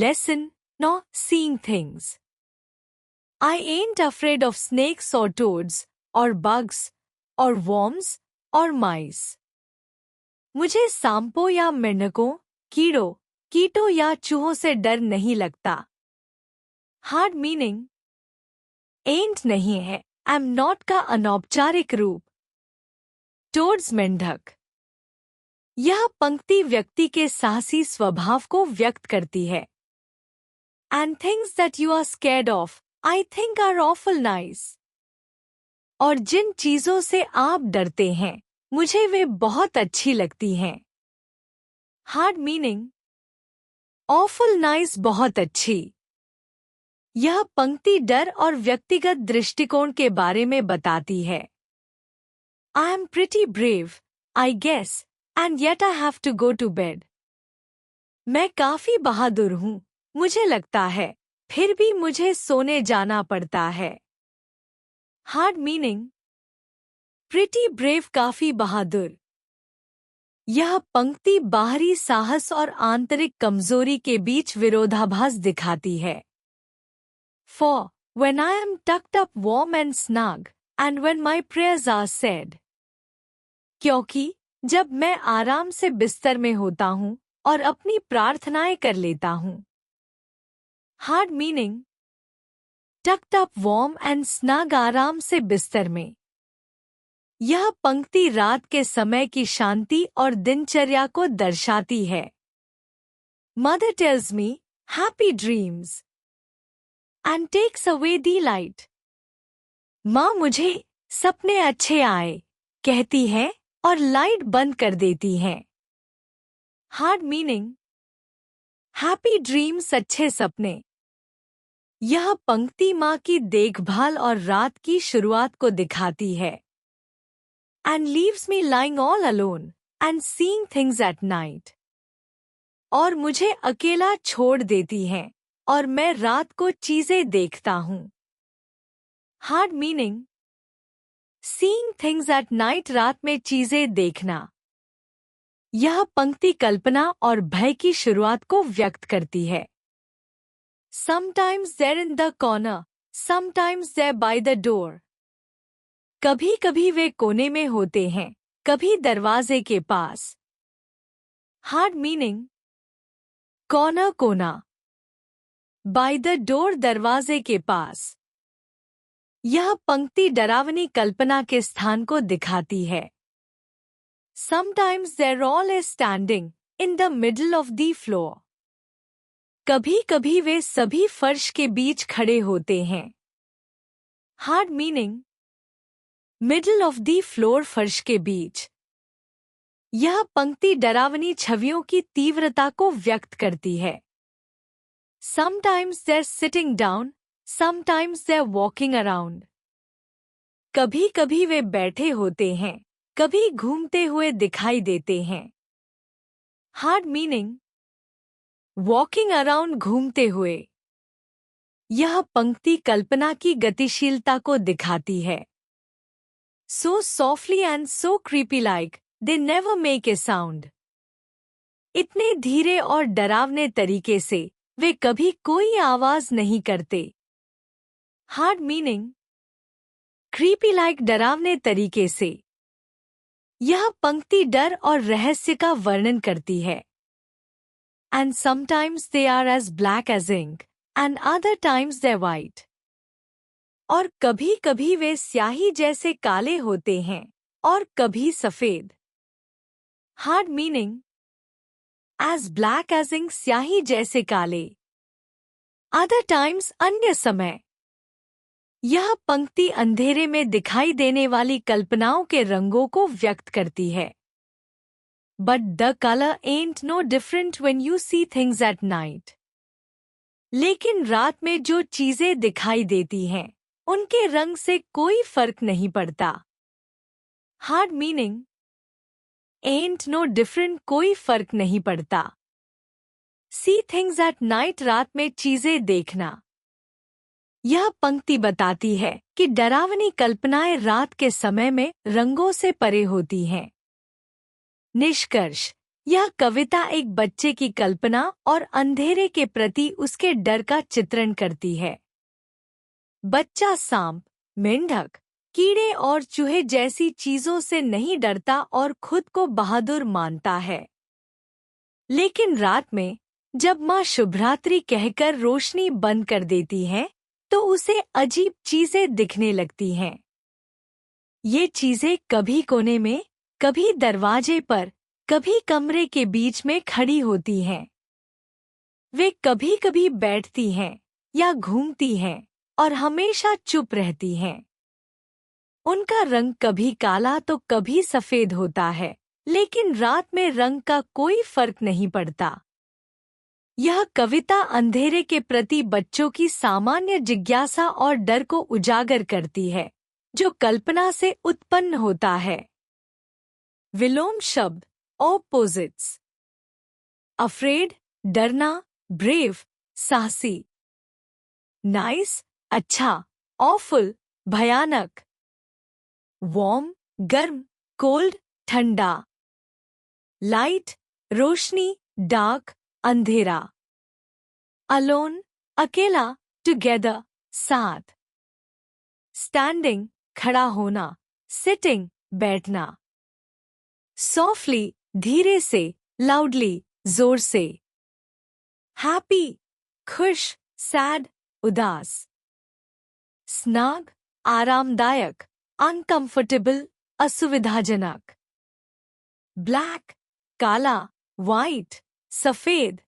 lesson, nor seeing things. I ain't afraid of snakes or toads, or bugs, or worms, or mice. मुझे सांपों या मेंढकों, कीड़ों, कीटों या चूहों से डर नहीं लगता. Hard meaning. Ain't नहीं है, am not का अनौपचारिक रूप. Toads मेंढक. यह पंक्ति व्यक्ति के साहसी स्वभाव को व्यक्त करती है. And things that you are scared of, I think are awful nice. और जिन चीजों से आप डरते हैं, मुझे वे बहुत अच्छी लगती हैं. Hard meaning. Awful nice बहुत अच्छी. यह पंक्ति डर और व्यक्तिगत दृष्टिकोण के बारे में बताती है. I am pretty brave, I guess, and yet I have to go to bed. मैं काफी बहादुर हूँ, मुझे लगता है, फिर भी मुझे सोने जाना पड़ता है. Hard meaning. Pretty brave काफी बहादुर. यह पंक्ति बाहरी साहस और आंतरिक कमजोरी के बीच विरोधाभास दिखाती है. For, when I am tucked up warm and snug, and when my prayers are said. क्योंकि जब मैं आराम से बिस्तर में होता हूँ और अपनी प्रार्थनाएं कर लेता हूँ. Hard meaning. Tucked up warm and snug आराम से बिस्तर में. यह पंक्ति रात के समय की शांति और दिनचर्या को दर्शाती है. Mother tells me, happy dreams. And takes away the light. माँ मुझे सपने अच्छे आए कहती है और लाइट बंद कर देती है. Hard meaning. Happy dreams अच्छे सपने. यह पंक्ति माँ की देखभाल और रात की शुरुआत को दिखाती है. And leaves me lying all alone and seeing things at night. और मुझे अकेला छोड़ देती है और मैं रात को चीजें देखता हूँ. Hard meaning. Seeing things at night रात में चीजें देखना. यह पंक्ति कल्पना और भय की शुरुआत को व्यक्त करती है. Sometimes they're in the corner, sometimes they're by the door. कभी-कभी वे कोने में होते हैं, कभी दरवाजे के पास. Hard meaning. Corner कोना. By the door दरवाजे के पास. यह पंक्ति डरावनी कल्पना के स्थान को दिखाती है. Sometimes they're all standing in the middle of the floor. कभी-कभी वे सभी फर्श के बीच खड़े होते हैं. Hard meaning. Middle of the floor फर्श के बीच. यह पंक्ति डरावनी छवियों की तीव्रता को व्यक्त करती है. Sometimes they're sitting down, sometimes they're walking around. कभी-कभी वे बैठे होते हैं, कभी घूमते हुए दिखाई देते हैं. Hard meaning. Walking around घूमते हुए. यह पंक्ति कल्पना की गतिशीलता को दिखाती है. So softly and so creepy like, they never make a sound. इतने धीरे और डरावने तरीके से वे कभी कोई आवाज नहीं करते. Hard meaning. Creepy like डरावने तरीके से. यह पंक्ति डर और रहस्य का वर्णन करती है. And sometimes they are as black as ink, and other times they're white. और कभी-कभी वे स्याही जैसे काले होते हैं और कभी सफेद. Hard meaning. As black as ink स्याही जैसे काले. Other times अन्य समय. यह पंक्ति अंधेरे में दिखाई देने वाली कल्पनाओं के रंगों को व्यक्त करती है. But the color ain't no different when you see things at night. लेकिन रात में जो चीजें दिखाई देती हैं, उनके रंग से कोई फर्क नहीं पड़ता. Hard meaning. Ain't no different कोई फर्क नहीं पड़ता. See things at night रात में चीजें देखना. यह पंक्ति बताती है कि डरावनी कल्पनाएं रात के समय में रंगों से परे होती हैं. निष्कर्ष. यह कविता एक बच्चे की कल्पना और अंधेरे के प्रति उसके डर का चित्रण करती है। बच्चा सांप, मेंढक, कीड़े और चूहे जैसी चीजों से नहीं डरता और खुद को बहादुर मानता है। लेकिन रात में जब माँ शुभरात्रि कहकर रोशनी बंद कर देती है तो उसे अजीब चीजें दिखने लगती हैं। ये चीजें कभी कोने में, कभी दरवाजे पर, कभी कमरे के बीच में खड़ी होती हैं। वे कभी कभी बैठती हैं या घूमती हैं और हमेशा चुप रहती हैं। उनका रंग कभी काला तो कभी सफेद होता है, लेकिन रात में रंग का कोई फर्क नहीं पड़ता। यह कविता अंधेरे के प्रति बच्चों की सामान्य जिज्ञासा और डर को उजागर करती है, जो कल्पना से उत्पन्न होता है। विलोम शब्द ऑपोजिट्स। अफ्रेड, डरना, ब्रेव, साहसी। नाइस, अच्छा, ऑफुल, भयानक। वार्म, गर्म, कोल्ड, ठंडा। लाइट, रोशनी, डार्क, अंधेरा। अलोन, अकेला, टुगेदर, साथ। स्टैंडिंग, खड़ा होना, सिटिंग, बैठना। सॉफ्टली, धीरे से, लाउडली, जोर से। हैप्पी, खुश, सैड, उदास। स्नाग, आरामदायक, अनकंफर्टेबल, असुविधाजनक। ब्लैक, काला, वाइट, सफेद,